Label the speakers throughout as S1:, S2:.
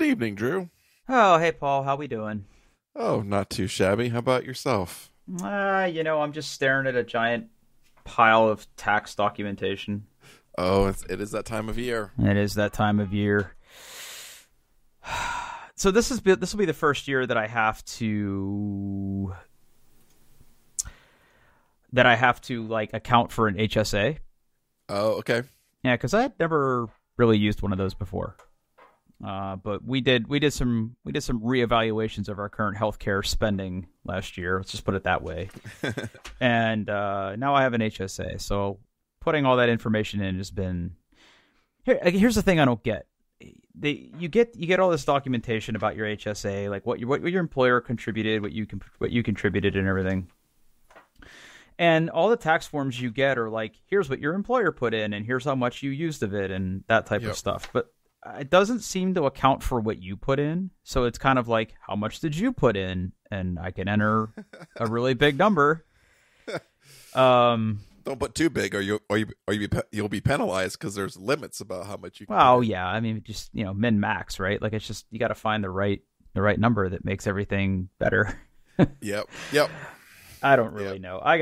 S1: evening, Drew.
S2: Oh, hey, Paul. How we doing?
S1: Oh, not too shabby. How about yourself?
S2: I'm just staring at a giant pile of tax documentation.
S1: Oh, it is that time of year.
S2: It is that time of year. So this will be the first year that I have to like account for an HSA.
S1: Oh, okay.
S2: Yeah, because I had never really used one of those before. But we did some reevaluations of our current healthcare spending last year. Let's just put it that way. And now I have an HSA. So putting all that information in has been. Here's the thing I don't get. You get all this documentation about your HSA, like what your employer contributed, what you contributed, and everything. And all the tax forms you get are like, here's what your employer put in, and here's how much you used of it, and that type of stuff. But it doesn't seem to account for what you put in. So it's kind of like, how much did you put in? And I can enter a really big number.
S1: Don't put too big, or you'll be penalized because there's limits about how much you can.
S2: Well, yeah, I mean, just min max, right? Like it's just you got to find the right number that makes everything better.
S1: Yep.
S2: I don't really know. I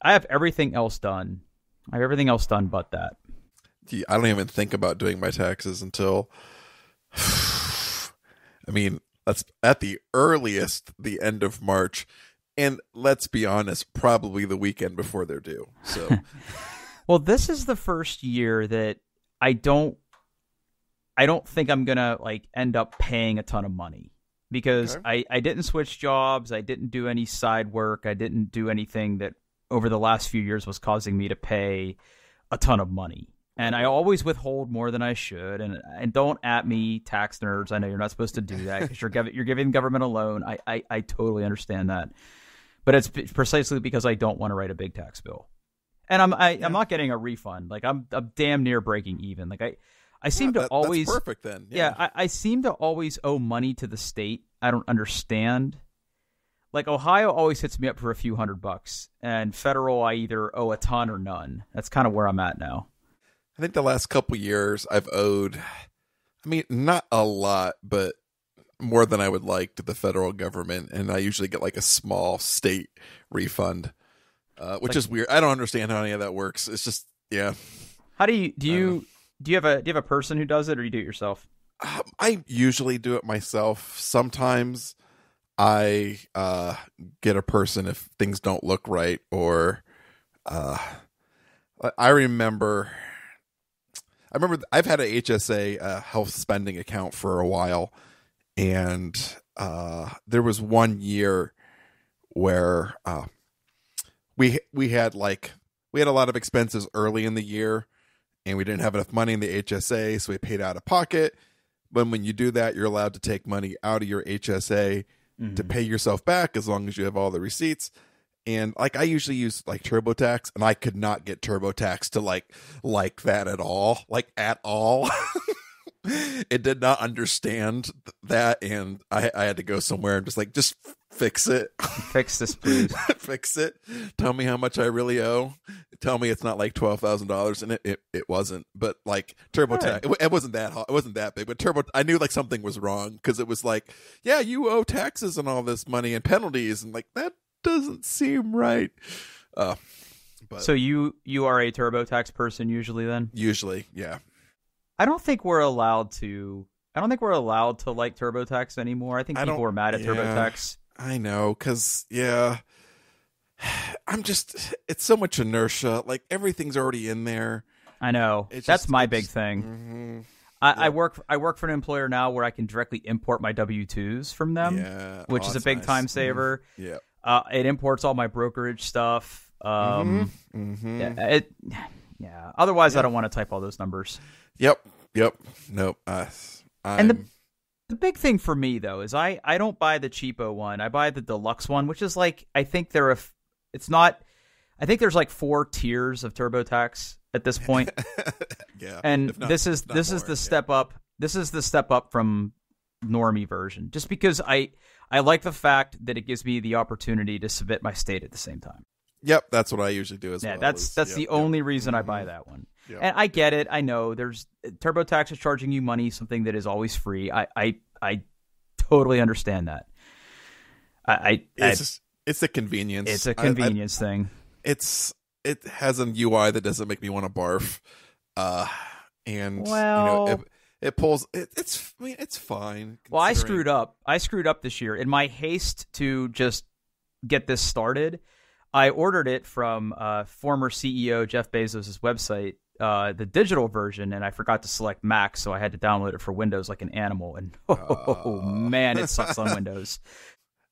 S2: have everything else done. I have everything else done but that.
S1: Gee, I don't even think about doing my taxes until, I mean, that's at the earliest the end of March. And let's be honest, probably the weekend before they're due. So,
S2: well, this is the first year that I don't think I'm gonna like end up paying a ton of money because I didn't switch jobs, I didn't do any side work, I didn't do anything that over the last few years was causing me to pay a ton of money. And I always withhold more than I should. And don't at me, tax nerds. I know you're not supposed to do that because you're giving the government a loan. I totally understand that. But it's precisely because I don't want to write a big tax bill. And I'm not getting a refund. Like I'm damn near breaking even. Like I seem to always.
S1: That's perfect then.
S2: Yeah, I seem to always owe money to the state. I don't understand. Like Ohio always hits me up for a few $100, and federal I either owe a ton or none. That's kind of where I'm at now.
S1: I think the last couple years I've owed, I mean, not a lot, but more than I would like to the federal government. And I usually get like a small state refund, which is weird. I don't understand how any of that works. It's just, yeah.
S2: How do you have a person who does it, or you do it yourself?
S1: I usually do it myself. Sometimes I get a person if things don't look right, or I remember I've had a HSA health spending account for a while, and there was one year where we had a lot of expenses early in the year, and we didn't have enough money in the HSA, so we paid out of pocket. But when you do that, you're allowed to take money out of your HSA to pay yourself back as long as you have all the receipts. And like I usually use like TurboTax, and I could not get TurboTax to like that at all. Like at all. It did not understand that, and I had to go somewhere and just fix it.
S2: Fix this, please.
S1: Fix it. Tell me how much I really owe. Tell me it's not like $12,000, and it wasn't. But like TurboTax, it wasn't that hot. It wasn't that big. But I knew like something was wrong because it was like, yeah, you owe taxes and all this money and penalties, and like that doesn't seem right. But
S2: so you are a TurboTax person usually then?
S1: Usually, yeah.
S2: I don't think we're allowed to like TurboTax anymore. I think people are mad at TurboTax.
S1: I know, because it's so much inertia. Like everything's already in there.
S2: I know. That's my big thing. Mm-hmm. I work for an employer now where I can directly import my W-2s from them, which is a big time saver.
S1: Mm-hmm. Yeah.
S2: It imports all my brokerage stuff. Yeah. Otherwise, I don't want to type all those numbers.
S1: Yep. Nope.
S2: And the big thing for me though is I don't buy the cheapo one. I buy the deluxe one, which is like I think there's like 4 tiers of TurboTax at this point.
S1: Yeah.
S2: And this is the step up. This is the step up from normie version, just because I like the fact that it gives me the opportunity to submit my state at the same time.
S1: Yep, that's what I usually do as well.
S2: Yeah, that's the only reason I buy that one.
S1: Yep.
S2: And I get it. I know there's TurboTax is charging you money, something that is always free. I totally understand that.
S1: It's a convenience.
S2: It's a convenience thing.
S1: It has an UI that doesn't make me want to barf. And it pulls. It's fine.
S2: Well, I screwed up. I screwed up this year in my haste to just get this started. I ordered it from former CEO Jeff Bezos' website, the digital version, and I forgot to select Mac, so I had to download it for Windows like an animal. And man, it sucks on Windows.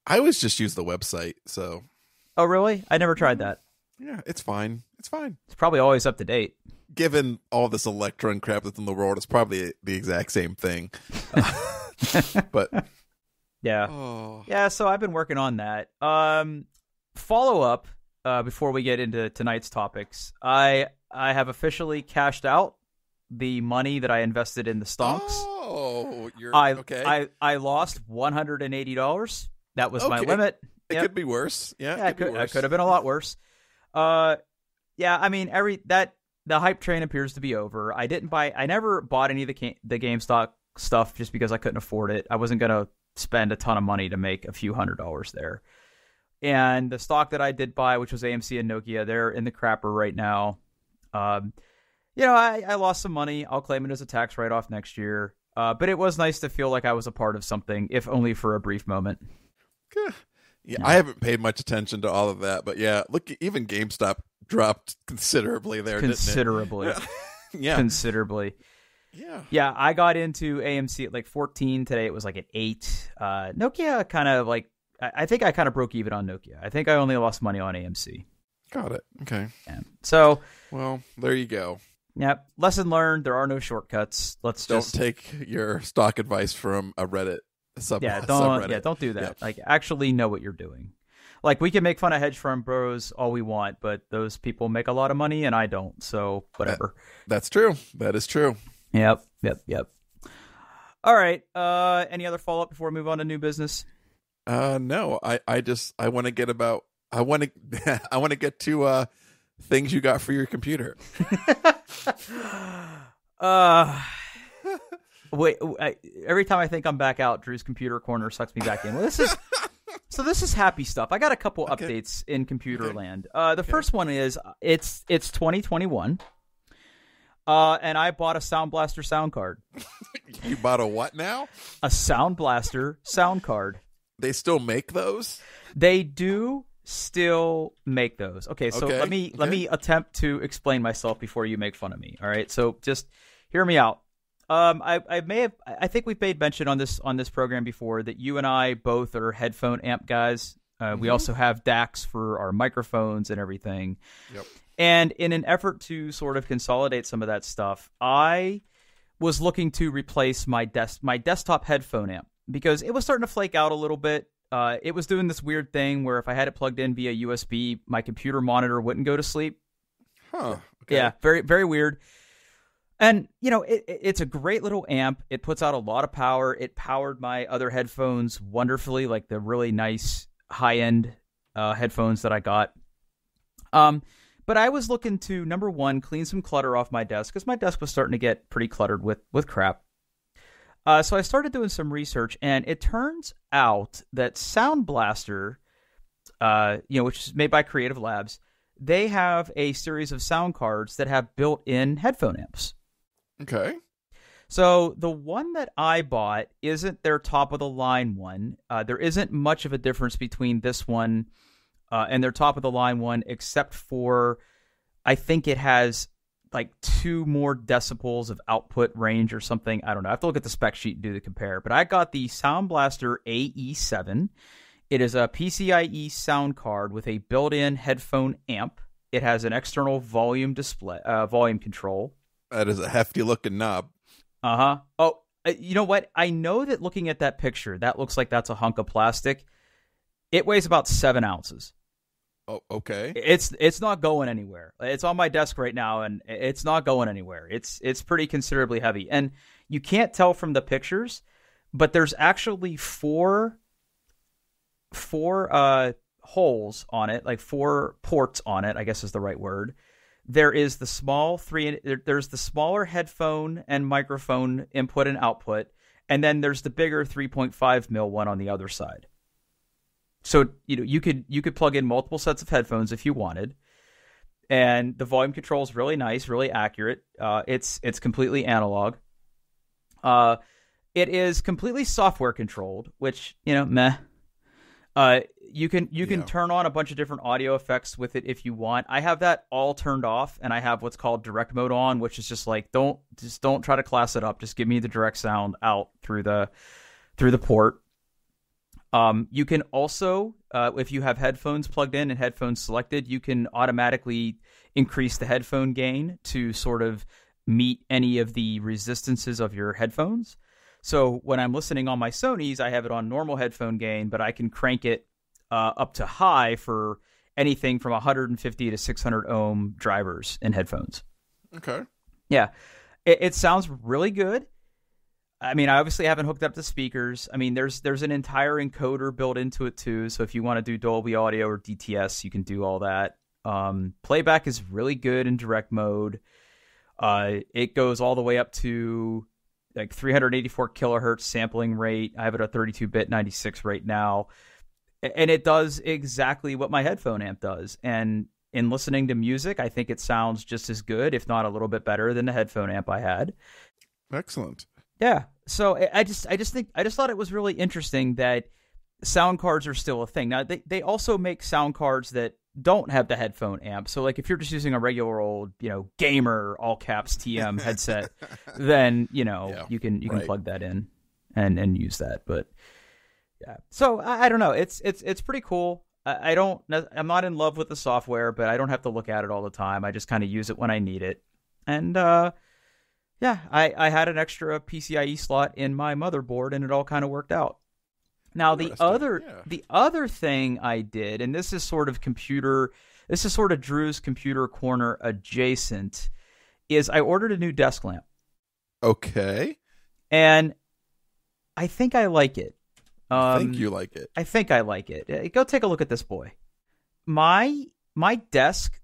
S1: I always just use the website. So.
S2: Oh, really? I never tried that.
S1: Yeah, it's fine. It's fine.
S2: It's probably always up to date.
S1: Given all this Electron crap that's in the world, it's probably the exact same thing. But
S2: yeah. So I've been working on that. Follow up before we get into tonight's topics. I have officially cashed out the money that I invested in the stonks.
S1: Oh,
S2: okay. I lost $180. That was my limit.
S1: It could be worse. Yeah,
S2: it could have been a lot worse. Yeah, I mean the hype train appears to be over. I never bought any of the GameStop stuff just because I couldn't afford it. I wasn't gonna spend a ton of money to make a few $100s there. And the stock that I did buy, which was AMC and Nokia, they're in the crapper right now. I lost some money. I'll claim it as a tax write-off next year. But it was nice to feel like I was a part of something, if only for a brief moment.
S1: Yeah, I haven't paid much attention to all of that, but yeah, look, even GameStop dropped considerably there.
S2: Considerably.
S1: Didn't it? Yeah.
S2: Considerably.
S1: Yeah.
S2: Yeah, I got into AMC at like 14. Today it was like at 8. Nokia kind of like, I think I kind of broke even on Nokia. I think I only lost money on AMC.
S1: Got it. Okay.
S2: Yeah. So.
S1: Well, there you go.
S2: Yep. Lesson learned. There are no shortcuts.
S1: Don't take your stock advice from a Reddit subreddit.
S2: Don't do that. Yeah. Like, actually know what you're doing. Like, we can make fun of hedge fund bros all we want, but those people make a lot of money and I don't. So whatever.
S1: That's true. That is true.
S2: Yep. All right. Any other follow up before we move on to new business?
S1: No. I want to get to things you got for your computer.
S2: Wait, every time I think I'm back out, Drew's computer corner sucks me back in. Well, this is happy stuff. I got a couple updates in computer land. The first one is it's 2021. And I bought a Sound Blaster sound card.
S1: You bought a what now?
S2: A Sound Blaster sound card.
S1: They still make those?
S2: They do still make those. Okay, so let me attempt to explain myself before you make fun of me. All right, so just hear me out. I think we've made mention on this program before that you and I both are headphone amp guys. We also have DACs for our microphones and everything.
S1: Yep.
S2: And in an effort to sort of consolidate some of that stuff, I was looking to replace my desktop headphone amp because it was starting to flake out a little bit. It was doing this weird thing where if I had it plugged in via USB, my computer monitor wouldn't go to sleep.
S1: Huh. Okay.
S2: Yeah, very, very weird. And, it's a great little amp. It puts out a lot of power. It powered my other headphones wonderfully, like the really nice high-end headphones that I got. But I was looking to, number one, clean some clutter off my desk because my desk was starting to get pretty cluttered with crap. So I started doing some research, and it turns out that Sound Blaster, which is made by Creative Labs, they have a series of sound cards that have built-in headphone amps.
S1: Okay.
S2: So the one that I bought isn't their top-of-the-line one. There isn't much of a difference between this one and their top-of-the-line one, except for I think it has like 2 more decibels of output range or something. I don't know. I have to look at the spec sheet and do the compare. But I got the Sound Blaster AE7. It is a PCIe sound card with a built-in headphone amp. It has an external volume display, volume control.
S1: That is a hefty-looking knob.
S2: Uh-huh. Oh, you know what? I know that looking at that picture, that looks like that's a hunk of plastic. It weighs about 7 ounces.
S1: Oh, okay.
S2: It's not going anywhere. It's on my desk right now, and it's not going anywhere. It's pretty considerably heavy. And you can't tell from the pictures, but there's actually four holes on it, like 4 ports on it, I guess is the right word. There is the there's the smaller headphone and microphone input and output, and then there's the bigger 3.5 mil one on the other side. So you could plug in multiple sets of headphones if you wanted, and the volume control is really nice, really accurate. It's completely analog. It is completely software controlled, which meh. You can turn on a bunch of different audio effects with it if you want. I have that all turned off, and I have what's called direct mode on, which is just like don't try to class it up. Just give me the direct sound out through the port. You can also, if you have headphones plugged in and headphones selected, you can automatically increase the headphone gain to sort of meet any of the resistances of your headphones. So when I'm listening on my Sonys, I have it on normal headphone gain, but I can crank it up to high for anything from 150 to 600 ohm drivers in headphones.
S1: Okay.
S2: Yeah. It sounds really good. I mean, I obviously haven't hooked up the speakers. I mean, there's an entire encoder built into it too. So if you want to do Dolby Audio or DTS, you can do all that. Playback is really good in direct mode. It goes all the way up to like 384 kilohertz sampling rate. I have it at 32-bit 96 right now. And it does exactly what my headphone amp does. And in listening to music, I think it sounds just as good, if not a little bit better than the headphone amp I had.
S1: Excellent.
S2: Yeah. So I just thought it was really interesting that sound cards are still a thing. Now they also make sound cards that don't have the headphone amp. So like if you're just using a regular old, gamer all caps TM headset, then you can plug that in and use that. But yeah. So I don't know. It's pretty cool. I'm not in love with the software, but I don't have to look at it all the time. I just kind of use it when I need it. And yeah, I had an extra PCIe slot in my motherboard, and it all kind of worked out. Now the other thing I did, and this is sort of Drew's computer corner adjacent, is I ordered a new desk lamp.
S1: Okay.
S2: And I think I like it.
S1: I think you like it.
S2: I think I like it. Go take a look at this boy. My desk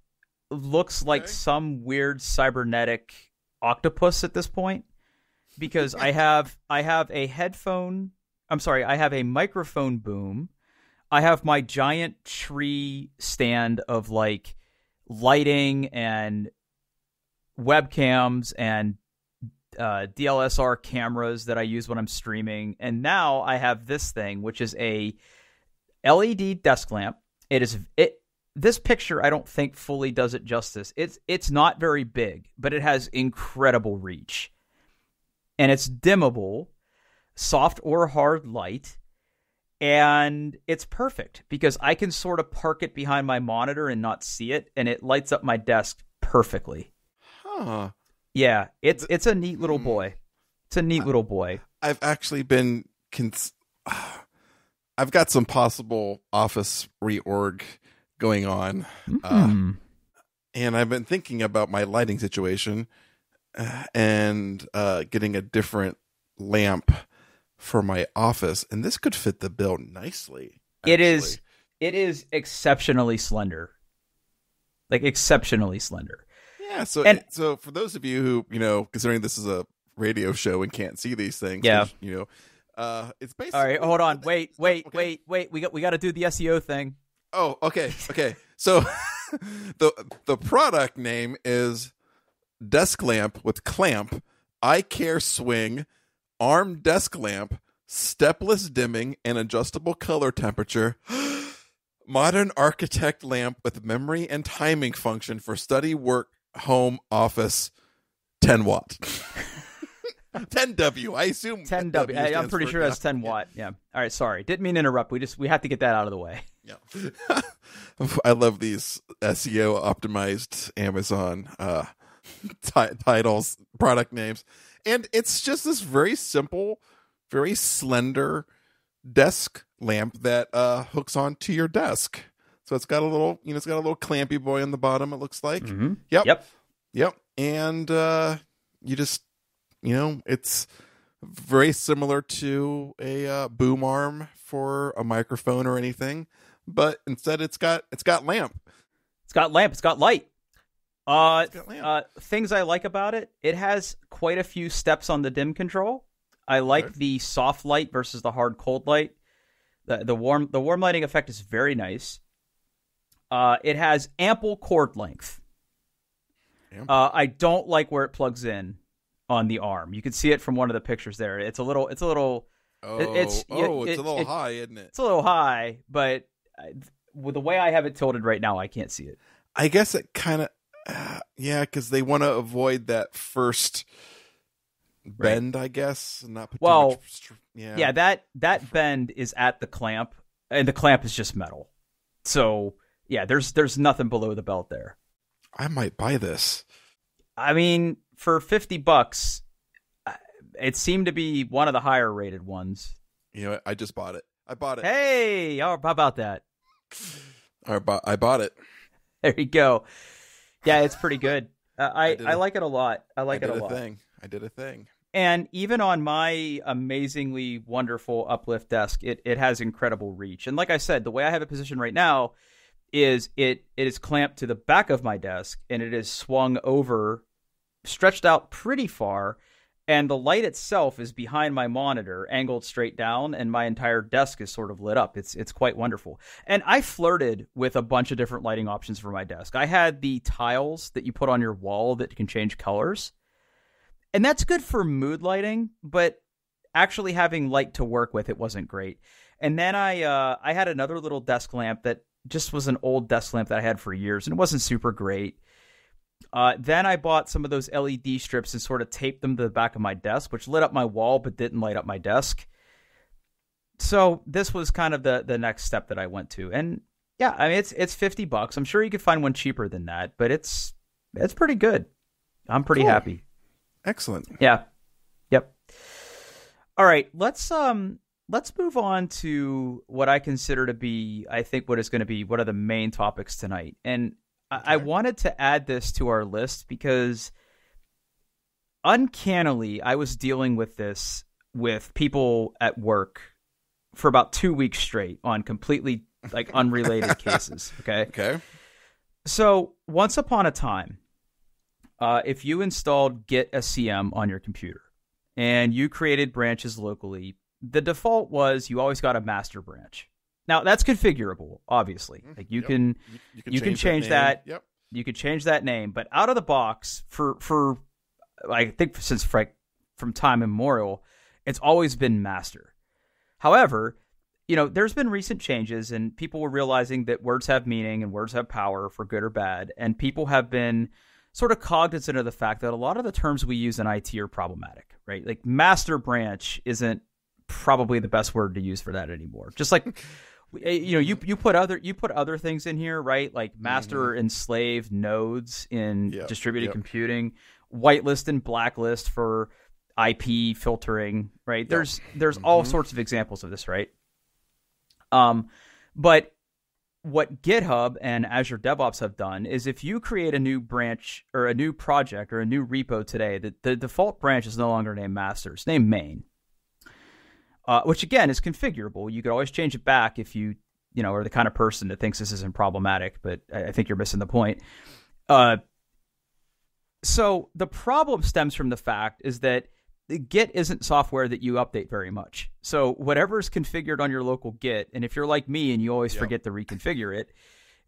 S2: looks like some weird cybernetic octopus at this point, because I have a headphone. I'm sorry, I have a microphone boom. I have my giant tree stand of like lighting and webcams and DLSR cameras that I use when I'm streaming. And now I have this thing, which is a LED desk lamp. This picture, I don't think fully does it justice. It's not very big, but it has incredible reach. And it's dimmable, soft or hard light. And it's perfect because I can sort of park it behind my monitor and not see it. And it lights up my desk perfectly.
S1: Huh.
S2: Yeah, it's a neat little boy. It's a neat little boy.
S1: I've actually been... I've got some possible office reorg going on. And I've been thinking about my lighting situation and getting a different lamp for my office. And this could fit the bill nicely. Actually.
S2: It is exceptionally slender. Like exceptionally slender.
S1: Yeah, so for those of you who, considering this is a radio show and can't see these things, it's basically...
S2: All right, hold on. Wait. We got to do the SEO thing.
S1: Oh, okay. So the product name is Desk Lamp with Clamp, Eye Care Swing, Arm Desk Lamp, Stepless Dimming, and Adjustable Color Temperature. Modern Architect Lamp with memory and timing function for study, work, home, office. 10 watt. 10W. I assume
S2: 10W. I'm pretty sure that's 10 watt. Yeah. All right. Sorry. Didn't mean to interrupt. We have to get that out of the way.
S1: Yeah. I love these SEO optimized Amazon titles, product names. And it's just this very simple, very slender desk lamp that hooks onto your desk. So it's got a little, clampy boy on the bottom, it looks like.
S2: Mm-hmm.
S1: Yep. And you just, it's very similar to a boom arm for a microphone or anything, but instead it's got lamp.
S2: It's got lamp. It's got light.
S1: It's got lamp.
S2: Things I like about it. It has quite a few steps on the dim control. I like the soft light versus the hard cold light. The warm lighting effect is very nice. It has ample cord length. I don't like where it plugs in on the arm. You can see it from one of the pictures there. It's a little. It's a little
S1: high, isn't it?
S2: It's a little high, but with the way I have it tilted right now, I can't see it.
S1: I guess it kind of, because they want to avoid that first bend, I guess, and not put too much. Yeah, that bend is at the clamp, and the clamp is just metal. So yeah, there's nothing below the belt there. I might buy this.
S2: I mean, for $50, it seemed to be one of the higher rated ones.
S1: You know what? I just bought it. I bought it.
S2: Hey, how about that?
S1: I bought it.
S2: There you go. Yeah, it's pretty good. I like it a lot. I did
S1: a thing.
S2: And even on my amazingly wonderful uplift desk, it has incredible reach. And like I said, the way I have it positioned right now is it is clamped to the back of my desk, and it is swung over, stretched out pretty far, and the light itself is behind my monitor, angled straight down, and my entire desk is sort of lit up. It's quite wonderful. And I flirted with a bunch of different lighting options for my desk. I had the tiles that you put on your wall that can change colors, and that's good for mood lighting, but actually having light to work with, it wasn't great. And then I had another little desk lamp that just was an old desk lamp that I had for years, and it wasn't super great. Then I bought some of those LED strips and sort of taped them to the back of my desk, which lit up my wall but didn't light up my desk. So this was kind of the next step that I went to. And yeah, I mean, it's $50. I'm sure you could find one cheaper than that, but it's pretty good. I'm pretty happy.
S1: Excellent.
S2: Yeah. Yep. All right, let's move on to what I consider to be, I think, what is going to be one of the main topics tonight. And I wanted to add this to our list because uncannily, I was dealing with this with people at work for about 2 weeks straight on completely unrelated cases. Okay. So once upon a time, if you installed Git SCM on your computer and you created branches locally, the default was you always got a master branch. Now that's configurable, obviously. Like you can change that.
S1: Yep.
S2: You could change that name, but out of the box for I think since from time immemorial, it's always been master. However, there's been recent changes, and people were realizing that words have meaning and words have power for good or bad, and people have been sort of cognizant of the fact that a lot of the terms we use in IT are problematic, right? Like master branch isn't probably the best word to use for that anymore. Just like you put other things in here, right? Like master and slave nodes in distributed computing, whitelist and blacklist for IP filtering, right? There's all sorts of examples of this, right? But what GitHub and Azure DevOps have done is if you create a new branch or a new project or a new repo today, the default branch is no longer named master, it's named main. Which again is configurable. You could always change it back if you are the kind of person that thinks this isn't problematic, but I think you're missing the point. So the problem stems from the fact is that the Git isn't software that you update very much. So whatever is configured on your local Git, and if you're like me and you always forget to reconfigure it,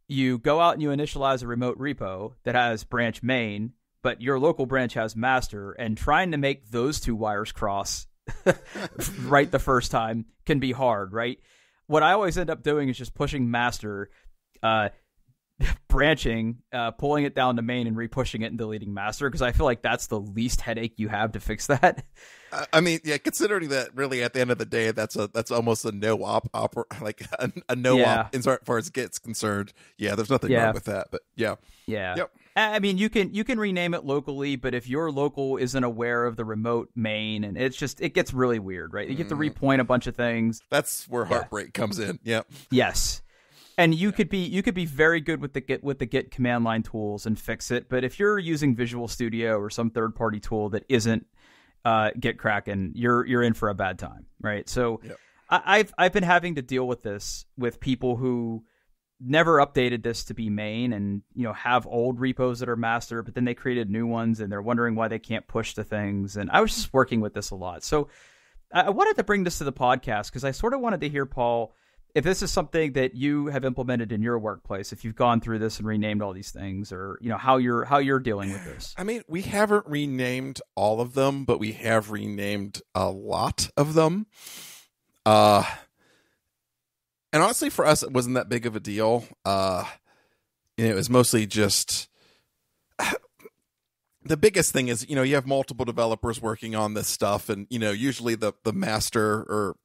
S2: you go out and you initialize a remote repo that has branch main, but your local branch has master, and trying to make those two wires cross right the first time can be hard, right? What I always end up doing is just pushing master, branching, pulling it down to main and repushing it and deleting master, because I feel like that's the least headache you have to fix that.
S1: I mean, yeah, considering that really at the end of the day, that's almost a no-op, like a no-op as far as Git's concerned. Yeah, there's nothing wrong with that, but yeah. Yep.
S2: I mean, you can rename it locally, but if your local isn't aware of the remote main, and it gets really weird, right? You have to repoint a bunch of things.
S1: That's where heartbreak comes in. Yep.
S2: Yes. And you could be very good with the Git command line tools and fix it, but if you're using Visual Studio or some third party tool that isn't Git Kraken, you're in for a bad time, right? So I've been having to deal with this with people who never updated this to be main, and have old repos that are master, but then they created new ones and they're wondering why they can't push the things. And I was just working with this a lot, so I wanted to bring this to the podcast because I sort of wanted to hear, Paul, if this is something that you have implemented in your workplace, if you've gone through this and renamed all these things, or how you're dealing with this.
S1: I mean, we haven't renamed all of them, but we have renamed a lot of them. And honestly, for us, it wasn't that big of a deal. It was mostly just the biggest thing is, you have multiple developers working on this stuff, and usually the master or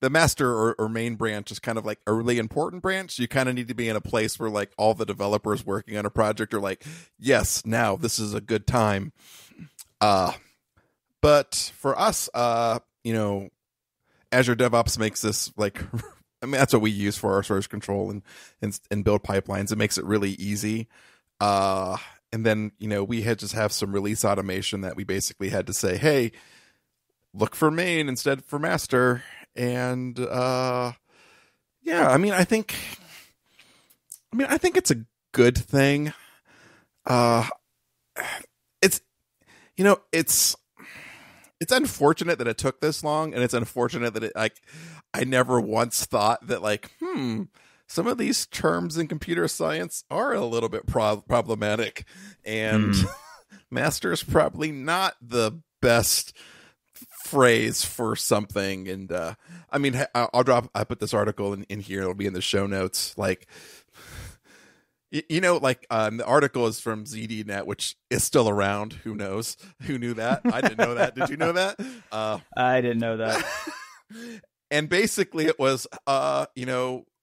S1: the master or main branch is kind of like a really important branch. You kind of need to be in a place where like all the developers working on a project are like, yes, now this is a good time. But for us, Azure DevOps makes this like, I mean, that's what we use for our source control and build pipelines. It makes it really easy. And then, we had just have some release automation that we basically had to say, hey, look for main instead for master. And, I think it's a good thing. It's unfortunate that it took this long, and it's unfortunate that I never once thought that some of these terms in computer science are a little bit problematic, and master is probably not the best phrase for something. And I put this article in here, it'll be in the show notes, the article is from ZDNet, which is still around. Who knows? Who knew that? I didn't know that. Did you know that?
S2: I didn't know that.
S1: And basically it was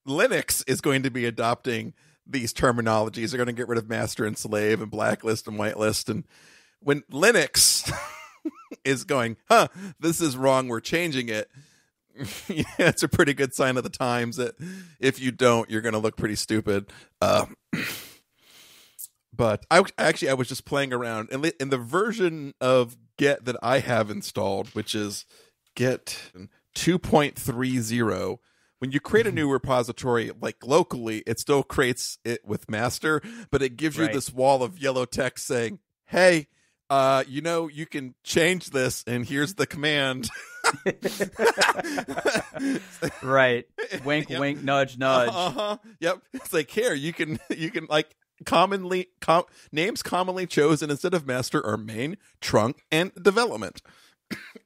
S1: Linux is going to be adopting these terminologies. They're going to get rid of master and slave and blacklist and whitelist. And when Linux is going, this is wrong, we're changing it. Yeah, it's a pretty good sign of the times that if you don't, you're going to look pretty stupid. But I was just playing around in the version of Get that I have installed, which is Get 2.30. When you create a new repository, locally, it still creates it with master, but it gives you this wall of yellow text saying, hey, you can change this, and here's the command.
S2: Right. Wink, yep. Wink, nudge, nudge.
S1: Yep. It's like, here, you can names commonly chosen instead of master are main, trunk, and development.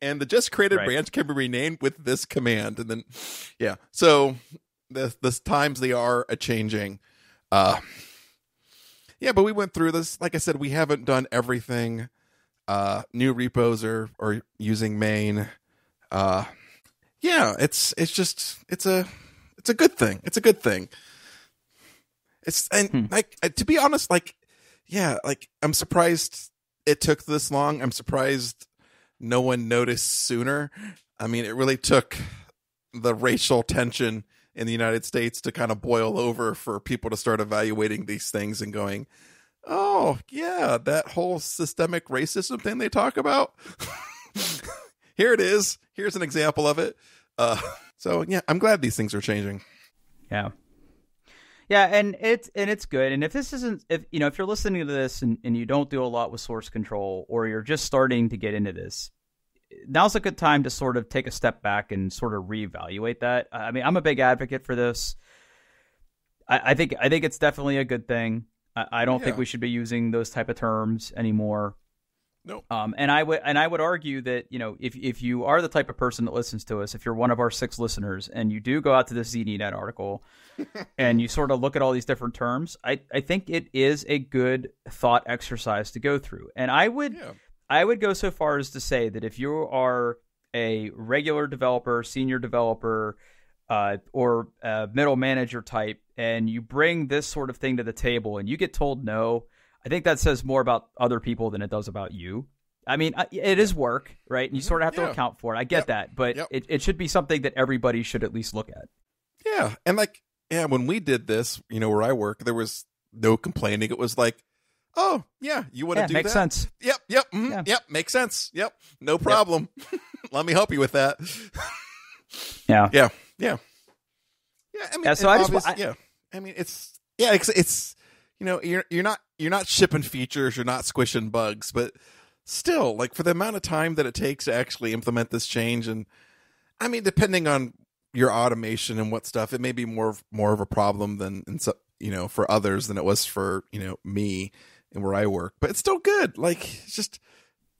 S1: And the just created branch can be renamed with this command. And then, so the times they are a-changing. But we went through this. Like I said, we haven't done everything. New repos are using main. It's a good thing. It's a good thing. To be honest, I'm surprised it took this long. I'm surprised no one noticed sooner. I mean, it really took the racial tension in the United States to kind of boil over for people to start evaluating these things and going, oh, yeah, that whole systemic racism thing they talk about. Here it is. Here's an example of it. I'm glad these things are changing.
S2: Yeah. Yeah, and it's good. And if you're listening to this and you don't do a lot with source control, or you're just starting to get into this, now's a good time to sort of take a step back and sort of reevaluate that. I mean, I'm a big advocate for this. I think it's definitely a good thing. I don't think we should be using those type of terms anymore.
S1: No.
S2: And I would argue that, if you are the type of person that listens to us, if you're one of our 6 listeners and you do go out to this ZDNet article and you sort of look at all these different terms, I think it is a good thought exercise to go through. And I would go so far as to say that if you are a regular developer, senior developer, or a middle manager type, and you bring this sort of thing to the table and you get told no, I think that says more about other people than it does about you. I mean, it is work, right? And you sort of have to account for it. I get that, but it should be something that everybody should at least look at.
S1: Yeah. And when we did this, where I work, there was no complaining. It was like, oh, yeah, you want to do
S2: makes
S1: that?
S2: Sense.
S1: Yep, makes sense. Yep, no problem. Let me help you with that.
S2: Yeah.
S1: Yeah. Yeah. Yeah. I mean,
S2: So
S1: yeah. I mean, it's you're not shipping features, you're not squishing bugs, but still, like, for the amount of time that it takes to actually implement this change, and I mean, depending on your automation and what stuff, it may be more of a problem than for others than it was for me and where I work. But it's still good. Like, it's just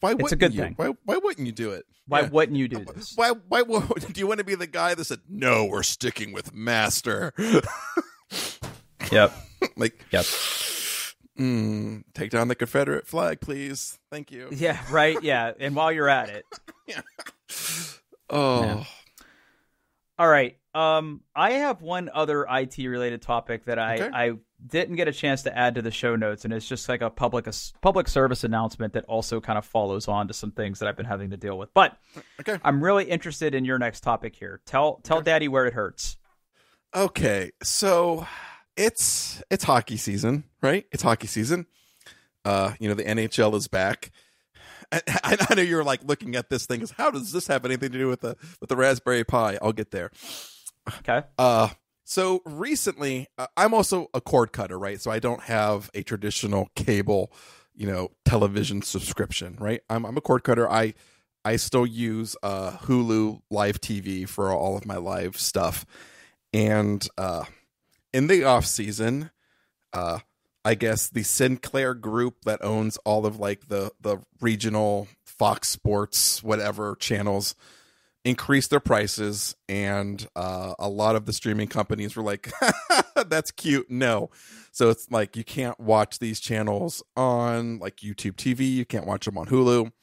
S2: it's a good thing.
S1: Why wouldn't you do it?
S2: Why wouldn't you do this?
S1: Why do you want to be the guy that said no? We're sticking with master.
S2: Yep.
S1: Like,
S2: yep.
S1: Take down the Confederate flag, please. Thank you.
S2: Yeah. Right. Yeah. And while you're at it.
S1: Yeah. Oh.
S2: Yeah. All right. I have one other IT related topic that I didn't get a chance to add to the show notes, and it's just like a public service announcement that also kind of follows on to some things that I've been having to deal with. But I'm really interested in your next topic here. Tell Daddy where it hurts.
S1: Okay, so it's hockey season, right? It's hockey season. The NHL is back. I know you're like looking at this thing as, how does this have anything to do with the Raspberry Pi? I'll get there.
S2: Okay.
S1: So recently, I'm also a cord cutter, right? So I don't have a traditional cable, television subscription, right? I'm a cord cutter. I still use Hulu Live TV for all of my live stuff, and in the off season, I guess the Sinclair group that owns all of like the regional Fox Sports whatever channels increased their prices, and a lot of the streaming companies were like, that's cute. No. So it's like, you can't watch these channels on like YouTube TV. You can't watch them on Hulu.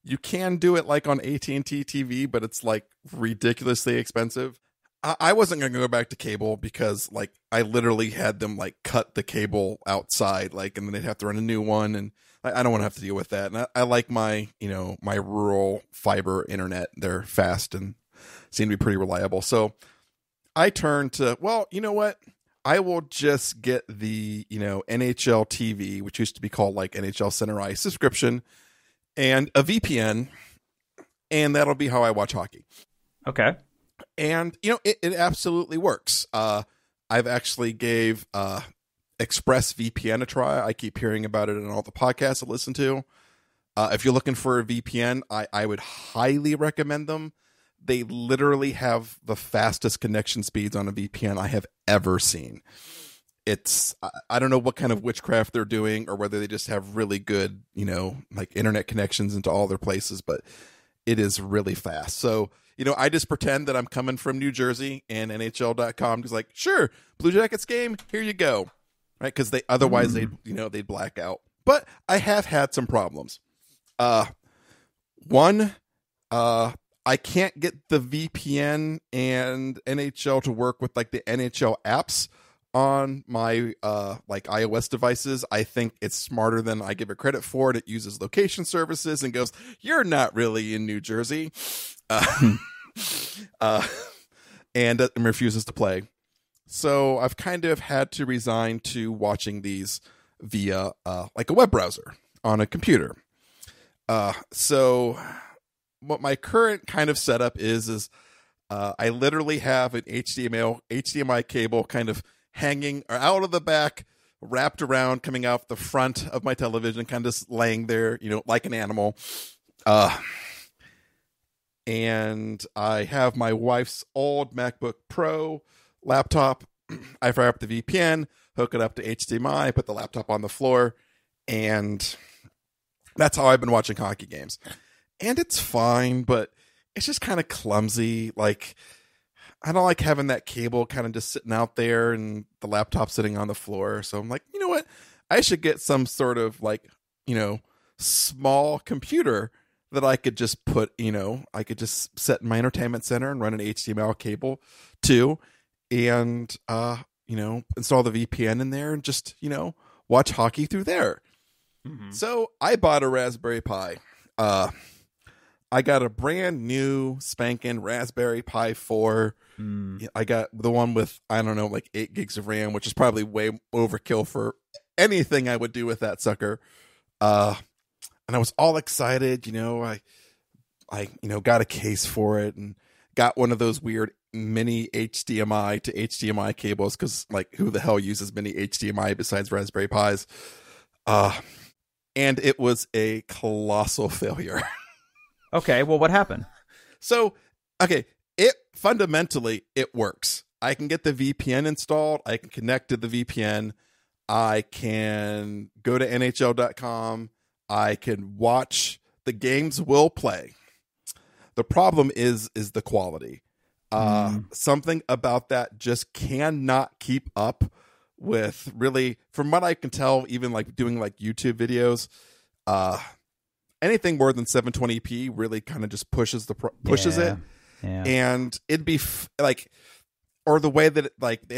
S1: You can do it like on AT&T TV, but it's like ridiculously expensive. I wasn't going to go back to cable because like I literally had them like cut the cable outside, like, and then they'd have to run a new one, and I don't want to have to deal with that. And I like my my rural fiber internet. They're fast and seem to be pretty reliable. So I turned to, well, you know what? I will just get the NHL TV, which used to be called like NHL Center Ice subscription, and a VPN, and that'll be how I watch hockey.
S2: Okay.
S1: And, it absolutely works. I've actually gave ExpressVPN a try. I keep hearing about it in all the podcasts I listen to. If you're looking for a VPN, I would highly recommend them. They literally have the fastest connection speeds on a VPN I have ever seen. I don't know what kind of witchcraft they're doing, or whether they just have really good, like internet connections into all their places, but it is really fast. So, I just pretend that I'm coming from New Jersey, and NHL.com is like, sure, Blue Jackets game, here you go. Right? Because otherwise they'd black out. But I have had some problems. One, I can't get the VPN and NHL to work with like the NHL apps on my like iOS devices. I think it's smarter than I give it credit for. It uses location services and goes, you're not really in New Jersey. And refuses to play. So I've kind of had to resign to watching these via like a web browser on a computer. So what my current kind of setup is I literally have an HDMI cable kind of hanging out of the back, wrapped around, coming out the front of my television, kind of just laying there, like an animal. And I have my wife's old MacBook Pro laptop. I fire up the VPN, hook it up to HDMI, put the laptop on the floor, and that's how I've been watching hockey games. And it's fine, but it's just kind of clumsy. Like, I don't like having that cable kind of just sitting out there and the laptop sitting on the floor. So I'm like, you know what? I should get some sort of like, small computer that I could just put, I could just set in my entertainment center and run an HDMI cable to, and, install the VPN in there and just, watch hockey through there. Mm-hmm. So I bought a Raspberry Pi. I got a brand new spanking Raspberry Pi 4. I got the one with, I don't know, like 8 gigs of RAM, which is probably way overkill for anything I would do with that sucker. And I was all excited, I got a case for it and got one of those weird mini HDMI to HDMI cables, because like who the hell uses mini HDMI besides Raspberry Pis? And it was a colossal failure.
S2: Okay, well, what happened?
S1: So, okay, fundamentally it works. I can get the VPN installed. I can connect to the VPN. I can go to NHL.com. I can watch. The games will play. The problem is the quality. Something about that just cannot keep up with, really, from what I can tell, even like doing like YouTube videos, anything more than 720p really kind of just pushes it.
S2: Yeah.
S1: And it'd be like, or the way that it, like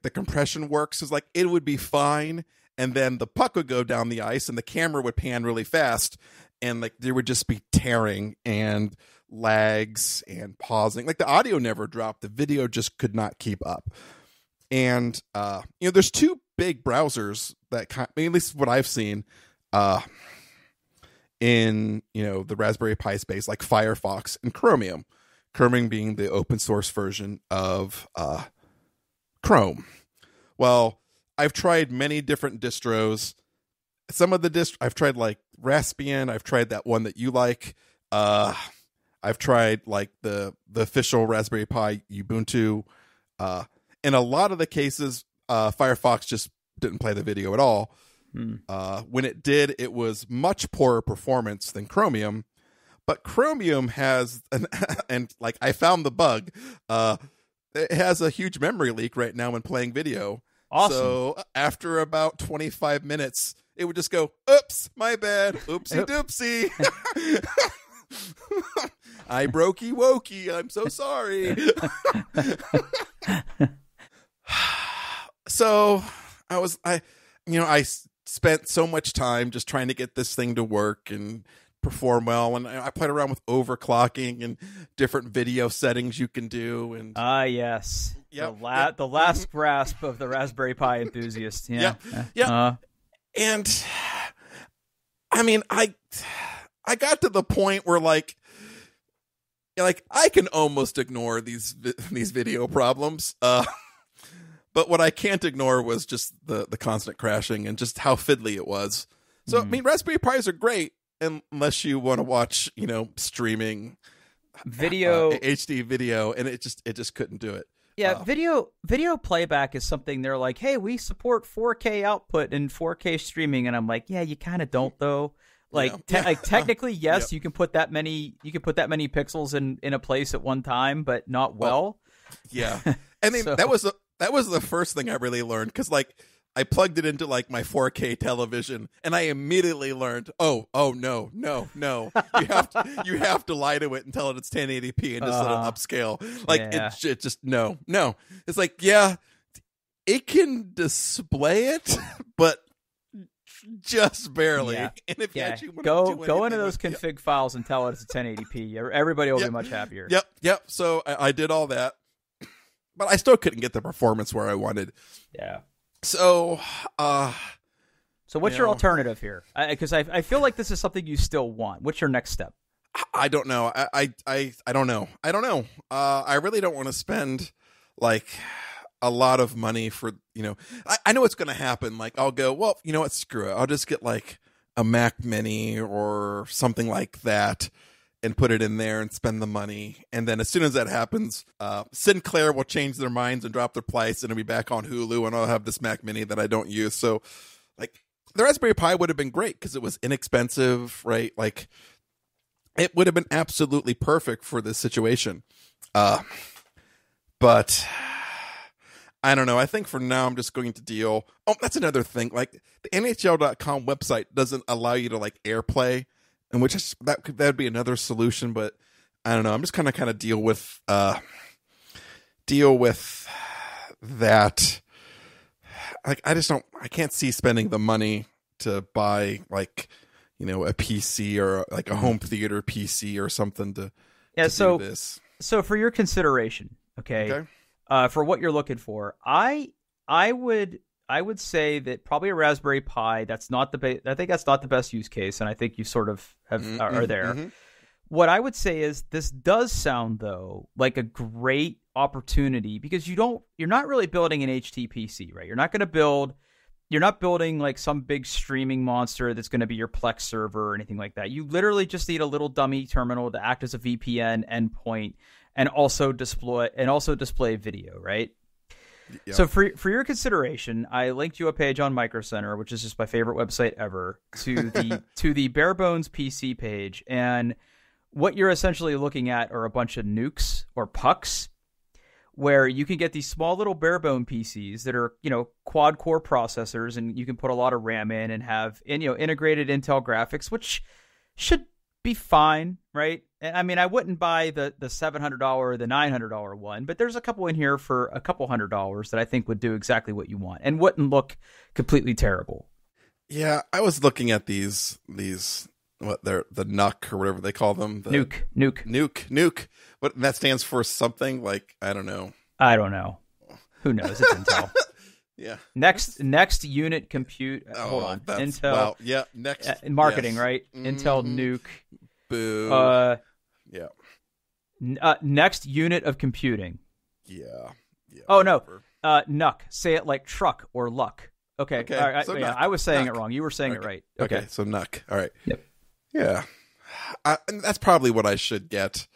S1: the compression works is like it would be fine, and then the puck would go down the ice and the camera would pan really fast, and like there would just be tearing and lags and pausing. Like the audio never dropped, the video just could not keep up. And there's two big browsers that at least what I've seen in the Raspberry Pi space, like Firefox and Chromium. Chromium being the open source version of Chrome. Well, I've tried many different distros. Some of the I've tried like Raspbian. I've tried that one that you like. I've tried like the official Raspberry Pi Ubuntu. In a lot of the cases, Firefox just didn't play the video at all. When it did, it was much poorer performance than Chromium. But Chromium has, and like I found the bug, it has a huge memory leak right now when playing video.
S2: Awesome.
S1: So after about 25 minutes, it would just go, oops, my bad, oopsie doopsie. I brokey wokey, I'm so sorry. So I spent so much time just trying to get this thing to work and perform well, and I played around with overclocking and different video settings you can do. And
S2: yes,
S1: yep,
S2: the last grasp of the Raspberry Pi enthusiast. Yeah.
S1: And I mean, I got to the point where like I can almost ignore these video problems. But what I can't ignore was just the constant crashing and just how fiddly it was. So, I mean, Raspberry Pis are great unless you want to watch, streaming
S2: video,
S1: HD video, and it just couldn't do it.
S2: Yeah, video playback is something they're like, hey, we support 4K output and 4K streaming, and I'm like, yeah, you kind of don't though. Like, like technically, yes, you can put that many pixels in a place at one time, but not well.
S1: Yeah, and then that was the first thing I really learned, because like I plugged it into like my 4K television, and I immediately learned, no, you have to lie to it and tell it it's 1080p and just let it upscale. Like it just no. It's like, yeah, it can display it, but just barely.
S2: Yeah.
S1: And if you actually want
S2: to go into those config files and tell it it's a 1080p, everybody will be much happier.
S1: Yep. So I did all that, but I still couldn't get the performance where I wanted.
S2: Yeah.
S1: So,
S2: what's your alternative here? Because I feel like this is something you still want. What's your next step?
S1: I don't know. I don't know. I really don't want to spend like a lot of money for, I know what's going to happen. Like I'll go, well, you know what? Screw it. I'll just get like a Mac Mini or something like that and put it in there and spend the money. And then as soon as that happens, Sinclair will change their minds and drop their price, and it'll be back on Hulu, and I'll have this Mac Mini that I don't use. So like the Raspberry Pi would have been great because it was inexpensive, right? Like it would have been absolutely perfect for this situation. But I don't know. I think for now I'm just going to deal. Oh, that's another thing. Like the NHL.com website doesn't allow you to like AirPlay, and which is, that'd be another solution, but I don't know. I'm just kind of deal with that. Like I can't see spending the money to buy like, a PC or like a home theater PC or something to do this.
S2: So for your consideration, okay. For what you're looking for, I would say that probably a Raspberry Pi. I think that's not the best use case, and I think you sort of are there. What I would say is this does sound, though, like a great opportunity because you're not really building an HTPC, right? You're not building like some big streaming monster that's going to be your Plex server or anything like that. You literally just need a little dummy terminal to act as a VPN endpoint and also display video, right? Yep. So for your consideration, I linked you a page on Micro Center, which is just my favorite website ever, to the bare bones PC page, and what you're essentially looking at are a bunch of nukes or pucks, where you can get these small little bare bone PCs that are, quad core processors, and you can put a lot of RAM in and have integrated Intel graphics, which should be fine, right? I mean, I wouldn't buy the $700 or the $900 one, but there's a couple in here for a couple $100 that I think would do exactly what you want and wouldn't look completely terrible.
S1: Yeah, I was looking at these what they're the NUC or whatever they call them. Nuke. What that stands for? Something like I don't know.
S2: Who knows? It's Intel.
S1: Yeah.
S2: Next unit compute. Hold on. Intel.
S1: Wow. Yeah. Next.
S2: Marketing, yes. Right? Mm-hmm. Intel Nuke.
S1: Boo.
S2: Yeah. Next unit of computing.
S1: Yeah.
S2: Oh no. NUC. Say it like truck or luck. Okay. All right. So I was saying it wrong. You were saying it right. Okay.
S1: So NUC. All right.
S2: Yep.
S1: Yeah. And that's probably what I should get.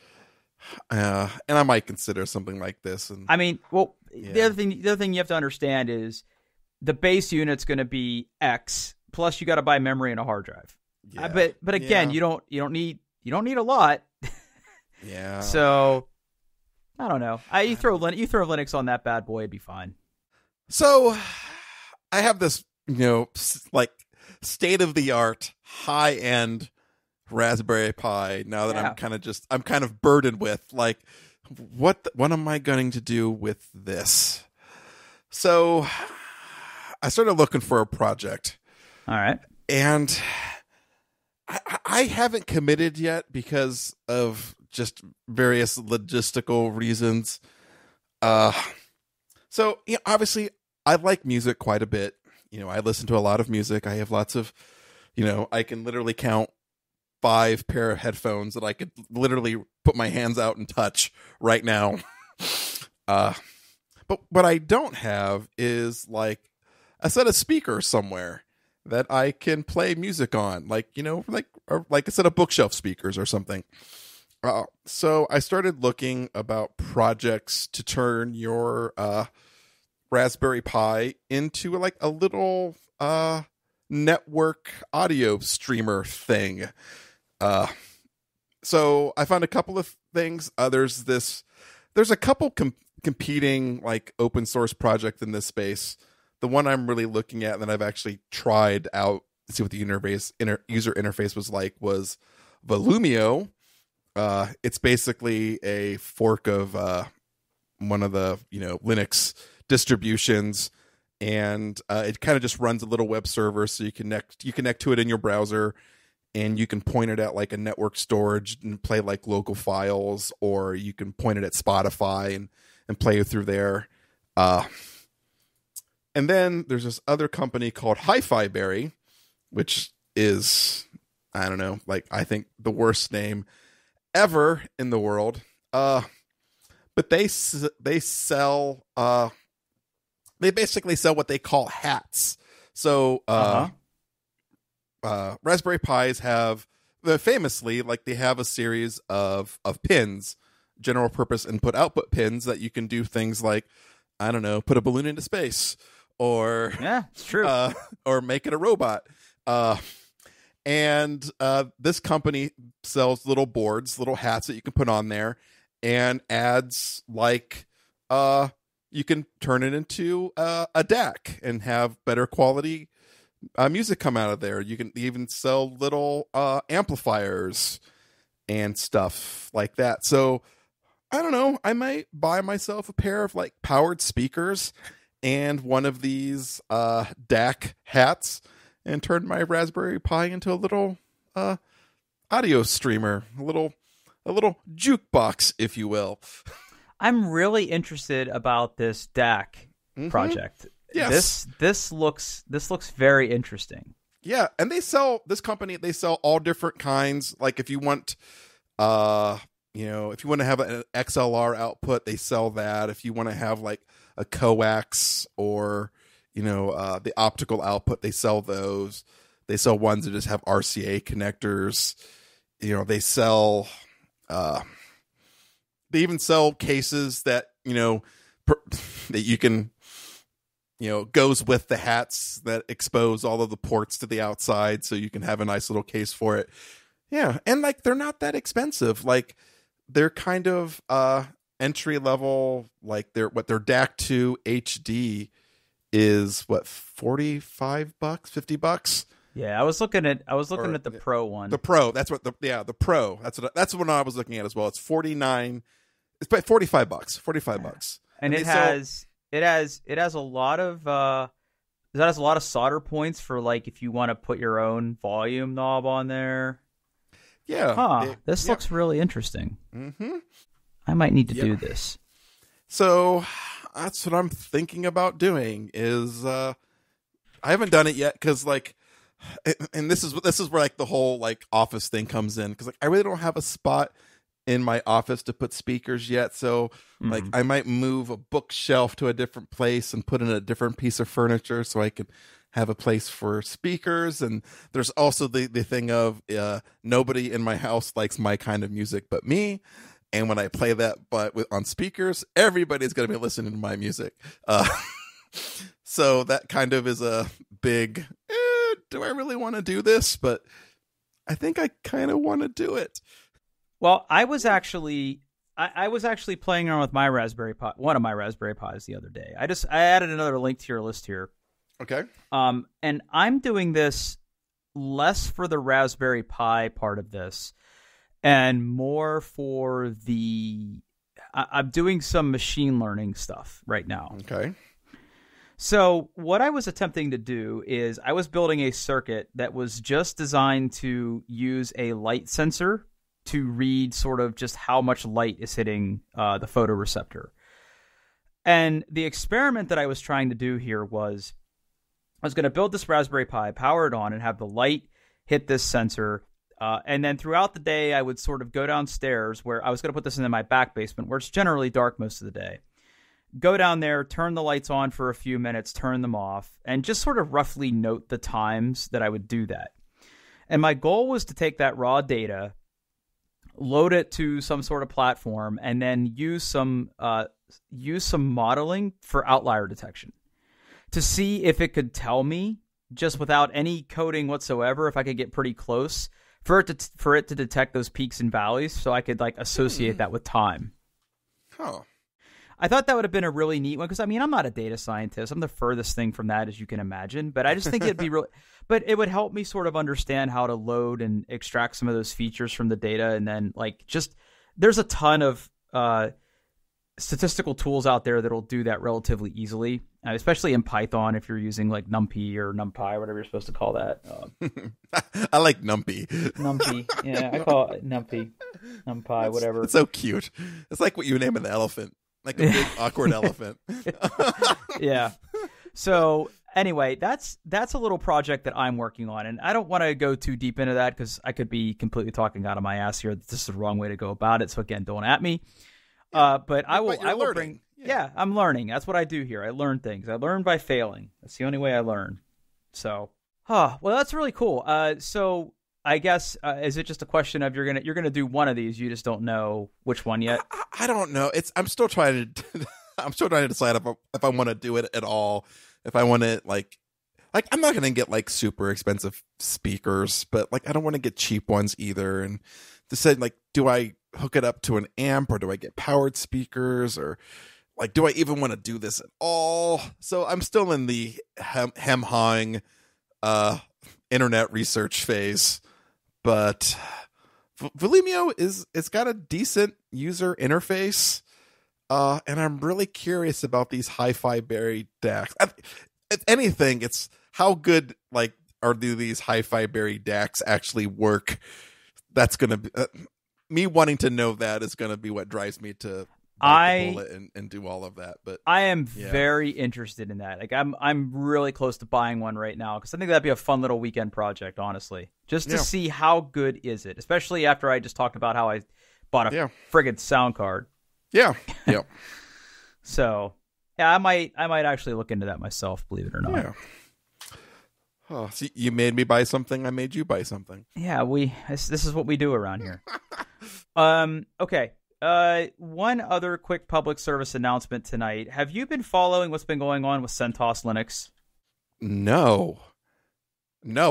S1: And I might consider something like this. And
S2: I mean, the other thing you have to understand is the base unit's going to be X. Plus, you got to buy memory and a hard drive. Yeah. But again, you don't need a lot.
S1: Yeah.
S2: So I don't know. You throw Linux on that bad boy, it'd be fine.
S1: So I have this, like state of the art, high end Raspberry Pi. Now that I'm kind of burdened with like, what am I going to do with this? So I started looking for a project.
S2: All right.
S1: And I haven't committed yet because of just various logistical reasons. So obviously I like music quite a bit. I listen to a lot of music. I have lots of, I can literally count 5 pair of headphones that I could literally put my hands out and touch right now. But what I don't have is like a set of speakers somewhere that I can play music on, like a set of bookshelf speakers or something. So I started looking about projects to turn your Raspberry Pi into like a little network audio streamer thing. So I found a couple of things. There's a couple competing like open source project in this space. The one I'm really looking at and that I've actually tried out to see what the user interface was like was Volumio. It's basically a fork of one of the Linux distributions, and it kind of just runs a little web server. So you connect to it in your browser, and you can point it at like a network storage and play like local files, or you can point it at Spotify and play it through there. And then there's this other company called Hi-Fi Berry, which is, I don't know, like I think the worst name ever in the world. But they sell they basically sell what they call hats. So Raspberry Pis have famously, like, they have a series of pins, general purpose input output pins that you can do things like, I don't know, put a balloon into space, or
S2: it's true,
S1: or make it a robot. And this company sells little boards, little hats that you can put on there, and adds like you can turn it into a DAC and have better quality music come out of there. You can even sell little amplifiers and stuff like that. So I don't know, I might buy myself a pair of like powered speakers and one of these DAC hats and turn my Raspberry Pi into a little audio streamer, a little jukebox, if you will.
S2: I'm really interested about this DAC project.
S1: Yes.
S2: This looks very interesting.
S1: Yeah, and they sell all different kinds. Like if you want If you want to have an XLR output, they sell that. If you want to have like a coax or, the optical output, they sell those. They sell ones that just have RCA connectors. They sell, they even sell cases that, that you can, goes with the hats that expose all of the ports to the outside. So you can have a nice little case for it. Yeah. And like, they're not that expensive. Like they're kind of, entry level, like their DAC 2 HD is what, $45, $50.
S2: Yeah, I was looking at the Pro one.
S1: The Pro, that's what the Pro. That's what I was looking at as well. It's 49. It's about $45. $45.
S2: And it has a lot of solder points for like if you want to put your own volume knob on there.
S1: Yeah.
S2: This looks really interesting.
S1: Mm-hmm.
S2: I might need to do this.
S1: So that's what I'm thinking about doing is I haven't done it yet because like, and this is where like the whole like office thing comes in because like I really don't have a spot in my office to put speakers yet. So like I might move a bookshelf to a different place and put in a different piece of furniture so I can have a place for speakers. And there's also the thing of nobody in my house likes my kind of music but me. And when I play that on speakers, everybody's going to be listening to my music. So that kind of is a big, do I really want to do this? But I think I kind of want to do it.
S2: Well, I was actually playing around with my Raspberry Pi, one of my Raspberry Pis the other day. I added another link to your list here.
S1: Okay.
S2: And I'm doing this less for the Raspberry Pi part of this and more for I'm doing some machine learning stuff right now.
S1: Okay.
S2: So what I was attempting to do is I was building a circuit that was just designed to use a light sensor to read sort of just how much light is hitting the photoreceptor. And the experiment that I was trying to do here was I was going to build this Raspberry Pi, power it on, and have the light hit this sensor. And then throughout the day, I would sort of go downstairs where I was going to put this in my back basement where it's generally dark most of the day. Go down there, turn the lights on for a few minutes, turn them off, and just sort of roughly note the times that I would do that. And my goal was to take that raw data, load it to some sort of platform, and then use some modeling for outlier detection to see if it could tell me, just without any coding whatsoever, if I could get pretty close for it to detect those peaks and valleys, so I could like associate that with time.
S1: Oh.
S2: I thought that would have been a really neat one because, I mean, I'm not a data scientist. I'm the furthest thing from that as you can imagine. But I just think it'd be really – but it would help me sort of understand how to load and extract some of those features from the data. And then, like, just – there's a ton of statistical tools out there that will do that relatively easily, especially in Python if you're using, like, NumPy or NumPy or whatever you're supposed to call that.
S1: I like NumPy.
S2: NumPy. Yeah, I call it NumPy, NumPy, whatever.
S1: It's so cute. It's like what you name an elephant. Like a big awkward elephant.
S2: Yeah. So anyway, that's a little project that I'm working on, and I don't want to go too deep into that because I could be completely talking out of my ass here. This is the wrong way to go about it. So again, don't at me. But I will bring. Yeah, I'm learning. That's what I do here. I learn things. I learn by failing. That's the only way I learn. So, well, that's really cool. So I guess is it just a question of you're gonna do one of these? You just don't know which one yet.
S1: I don't know. I'm still trying to decide if I want to do it at all. If I want to like I'm not gonna get like super expensive speakers, but like I don't want to get cheap ones either. And decide like, do I hook it up to an amp or do I get powered speakers or like do I even want to do this at all? So I'm still in the hem-hawing internet research phase. But Volumio it's got a decent user interface, and I'm really curious about these hi-fi buried DACs. If anything, it's how good do these hi-fi buried DACs actually work. That's gonna be me wanting to know that is gonna be what drives me to bite the bullet and do all of that. But
S2: I am very interested in that. Like I'm really close to buying one right now because I think that'd be a fun little weekend project, honestly, just to see how good is it, especially after I just talked about how I bought a friggin' sound card.
S1: Yeah. Yep.
S2: So yeah, I might actually look into that myself, believe it or not.
S1: Yeah. Oh, see, you made me buy something. I made you buy something.
S2: Yeah, this is what we do around here. Okay. One other quick public service announcement tonight. Have you been following what's been going on with CentOS Linux?
S1: No,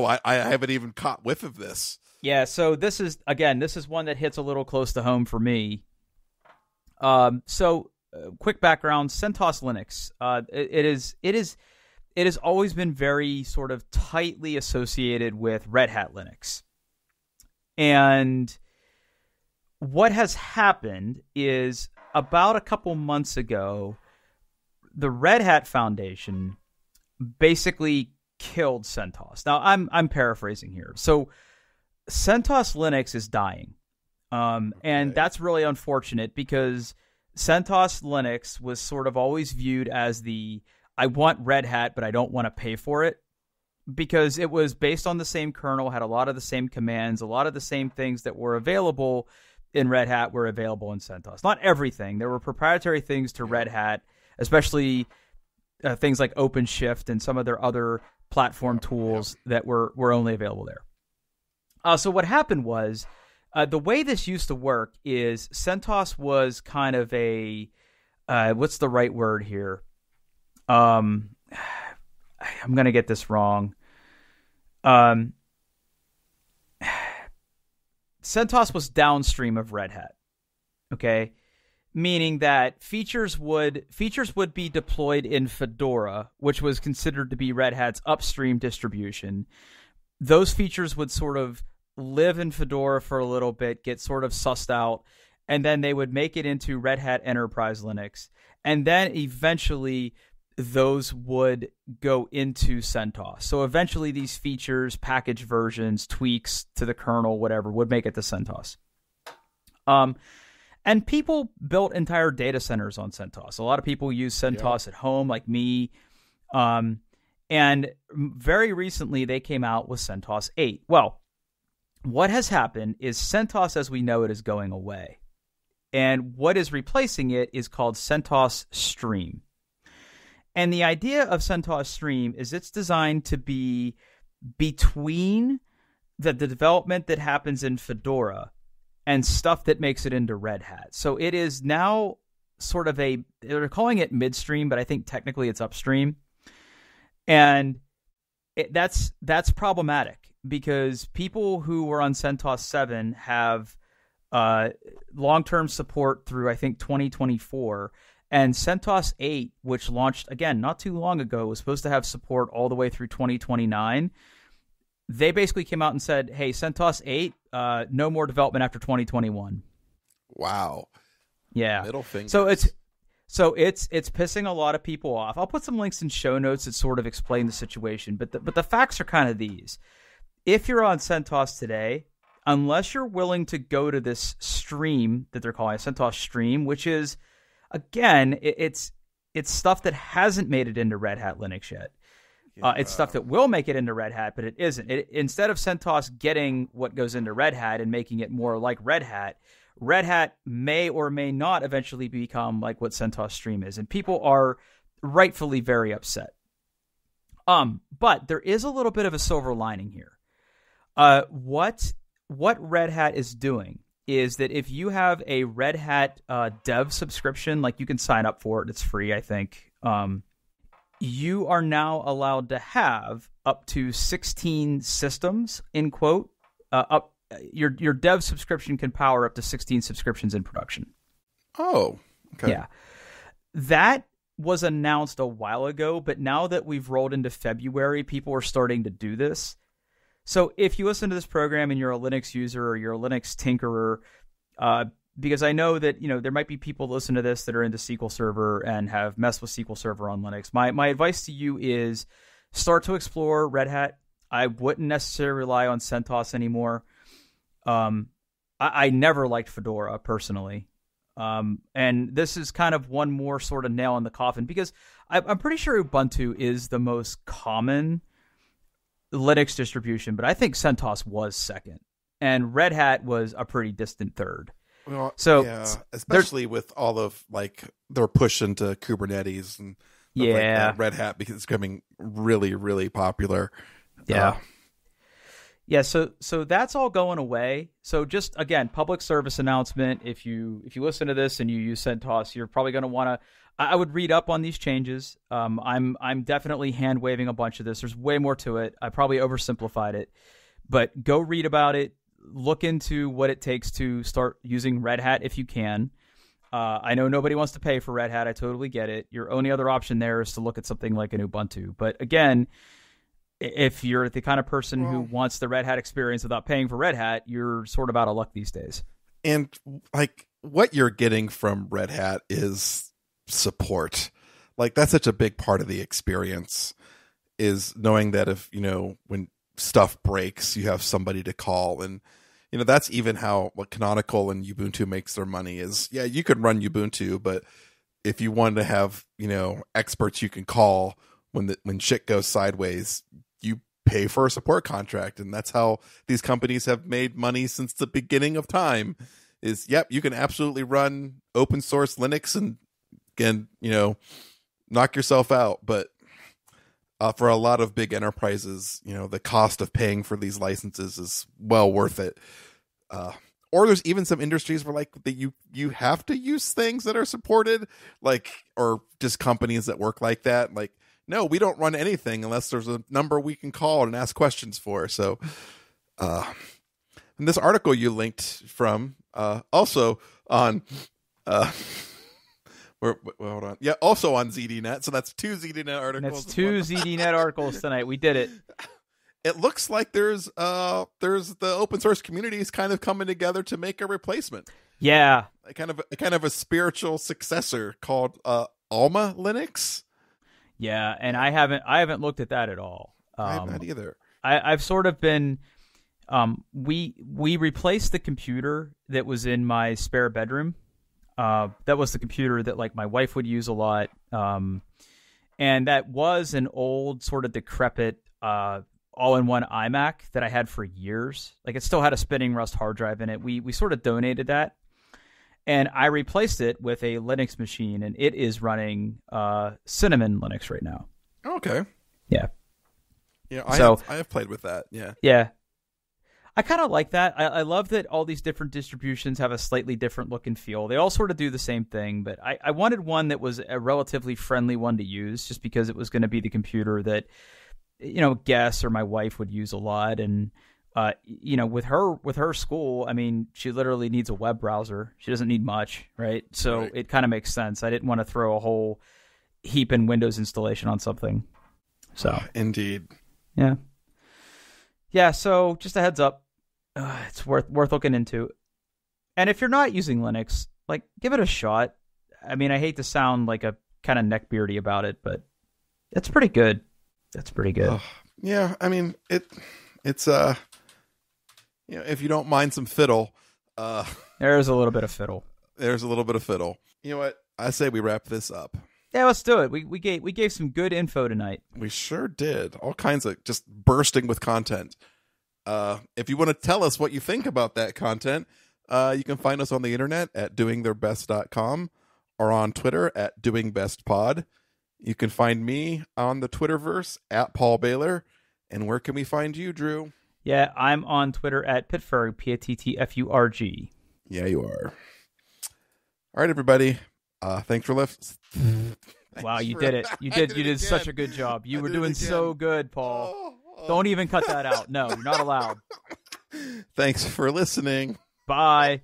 S1: I haven't even caught whiff of this.
S2: Yeah, so this is one that hits a little close to home for me. Quick background: CentOS Linux. It has always been very sort of tightly associated with Red Hat Linux. And what has happened is about a couple months ago, the Red Hat Foundation basically killed CentOS. Now, I'm paraphrasing here. So CentOS Linux is dying. And that's really unfortunate because CentOS Linux was sort of always viewed as I want Red Hat, but I don't want to pay for it, because it was based on the same kernel, had a lot of the same commands, a lot of the same things that were available in Red Hat were available in CentOS. Not everything. There were proprietary things to Red Hat, especially things like OpenShift and some of their other platform tools that were only available there. So what happened was, the way this used to work is CentOS was kind of a, what's the right word here? I'm going to get this wrong. CentOS was downstream of Red Hat. Okay? Meaning that features would be deployed in Fedora, which was considered to be Red Hat's upstream distribution. Those features would sort of live in Fedora for a little bit, get sort of sussed out, and then they would make it into Red Hat Enterprise Linux. And then eventually those would go into CentOS. So eventually these features, package versions, tweaks to the kernel, whatever, would make it to CentOS. And people built entire data centers on CentOS. A lot of people use CentOS at home, like me. And very recently they came out with CentOS 8. Well, what has happened is CentOS as we know it is going away. And what is replacing it is called CentOS Stream. And the idea of CentOS Stream is it's designed to be between the development that happens in Fedora and stuff that makes it into Red Hat. So it is now sort of they're calling it midstream, but I think technically it's upstream. And that's problematic because people who were on CentOS 7 have long-term support through, I think, 2024. And CentOS 8, which launched, again, not too long ago, was supposed to have support all the way through 2029. They basically came out and said, hey, CentOS 8, no more development after 2021.
S1: Wow.
S2: Yeah.
S1: Middle finger.
S2: So it's pissing a lot of people off. I'll put some links in show notes that sort of explain the situation, but the facts are kind of these. If you're on CentOS today, unless you're willing to go to this stream that they're calling CentOS Stream, which is, again, it's stuff that hasn't made it into Red Hat Linux yet. It's stuff that will make it into Red Hat, but it isn't. Instead of CentOS getting what goes into Red Hat and making it more like Red Hat may or may not eventually become like what CentOS Stream is, and people are rightfully very upset. But there is a little bit of a silver lining here. What Red Hat is doing is that if you have a Red Hat dev subscription, like you can sign up for it, it's free, I think. You are now allowed to have up to 16 systems, in quote. Your dev subscription can power up to 16 subscriptions in production.
S1: Oh, okay.
S2: Yeah. That was announced a while ago, but now that we've rolled into February, people are starting to do this. So if you listen to this program and you're a Linux user or you're a Linux tinkerer, because I know that there might be people listen to this that are into SQL Server and have messed with SQL Server on Linux. My advice to you is start to explore Red Hat. I wouldn't necessarily rely on CentOS anymore. I never liked Fedora personally. And this is kind of one more sort of nail in the coffin, because I'm pretty sure Ubuntu is the most common Linux distribution, but I think CentOS was second, and Red Hat was a pretty distant third.
S1: Well,
S2: so
S1: yeah, especially with all of like their push into Kubernetes and like Red Hat, because it's becoming really, really popular.
S2: Yeah. Yeah, so that's all going away. So just again, public service announcement. If you listen to this and you use CentOS, you're probably going to want to. I would read up on these changes. I'm definitely hand waving a bunch of this. There's way more to it. I probably oversimplified it, but go read about it. Look into what it takes to start using Red Hat if you can. I know nobody wants to pay for Red Hat. I totally get it. Your only other option there is to look at something like an Ubuntu. But again, if you're the kind of person who wants the Red Hat experience without paying for Red Hat, you're sort of out of luck these days.
S1: And like what you're getting from Red Hat is support. Like that's such a big part of the experience, is knowing that if, when stuff breaks, you have somebody to call. And, that's even how Canonical and Ubuntu makes their money is, you could run Ubuntu, but if you wanted to have, experts you can call when shit goes sideways, you pay for a support contract. And that's how these companies have made money since the beginning of time is, you can absolutely run open source Linux and again, knock yourself out. But for a lot of big enterprises, the cost of paying for these licenses is well worth it. Or there's even some industries where like you have to use things that are supported, like, or just companies that work like that. Like, no, we don't run anything unless there's a number we can call and ask questions for. So, and this article you linked from, also on, hold on. Yeah, also on ZDNet. So that's two ZDNet articles.
S2: That's two ZDNet articles tonight. We did it.
S1: It looks like there's the open source community is kind of coming together to make a replacement.
S2: Yeah,
S1: a kind of a spiritual successor called Alma Linux.
S2: Yeah, and I haven't looked at that at all.
S1: I have not either.
S2: I've sort of been. We replaced the computer that was in my spare bedroom. That was the computer that like my wife would use a lot. And that was an old sort of decrepit all-in-one iMac that I had for years. Like it still had a spinning Rust hard drive in it. We sort of donated that. And I replaced it with a Linux machine, and it is running Cinnamon Linux right now.
S1: Okay.
S2: Yeah.
S1: Yeah, I have played with that. Yeah.
S2: Yeah. I kind of like that. I love that all these different distributions have a slightly different look and feel. They all sort of do the same thing, but I wanted one that was a relatively friendly one to use, just because it was going to be the computer that, Guess or my wife would use a lot. And, with her school, I mean, she literally needs a web browser. She doesn't need much, right? So right. It kind of makes sense. I didn't want to throw a whole heap in Windows installation on something. So
S1: indeed.
S2: Yeah. Yeah, so just a heads up. It's worth looking into. And if you're not using Linux, like, give it a shot. I mean, I hate to sound like a kind of neckbeardy about it, but it's pretty good. That's pretty good.
S1: Yeah, I mean, it's if you don't mind some fiddle,
S2: there's a little bit of fiddle.
S1: There's a little bit of fiddle. You know what? I say we wrap this up.
S2: Yeah, let's do it. We gave some good info tonight.
S1: We sure did. All kinds of just bursting with content. If you want to tell us what you think about that content, you can find us on the internet at doingtheirbest.com or on Twitter at doingbestpod. You can find me on the Twitterverse at Paul Baylor. And where can we find you, Drew?
S2: Yeah, I'm on Twitter at Pittsfurg, P-A-T-T-F-U-R-G.
S1: Yeah, you are. All right, everybody. Thanks for listening.
S2: Wow, you did it. You did such a good job. You were doing so good, Paul. Don't even cut that out. No, you're not allowed.
S1: Thanks for listening.
S2: Bye.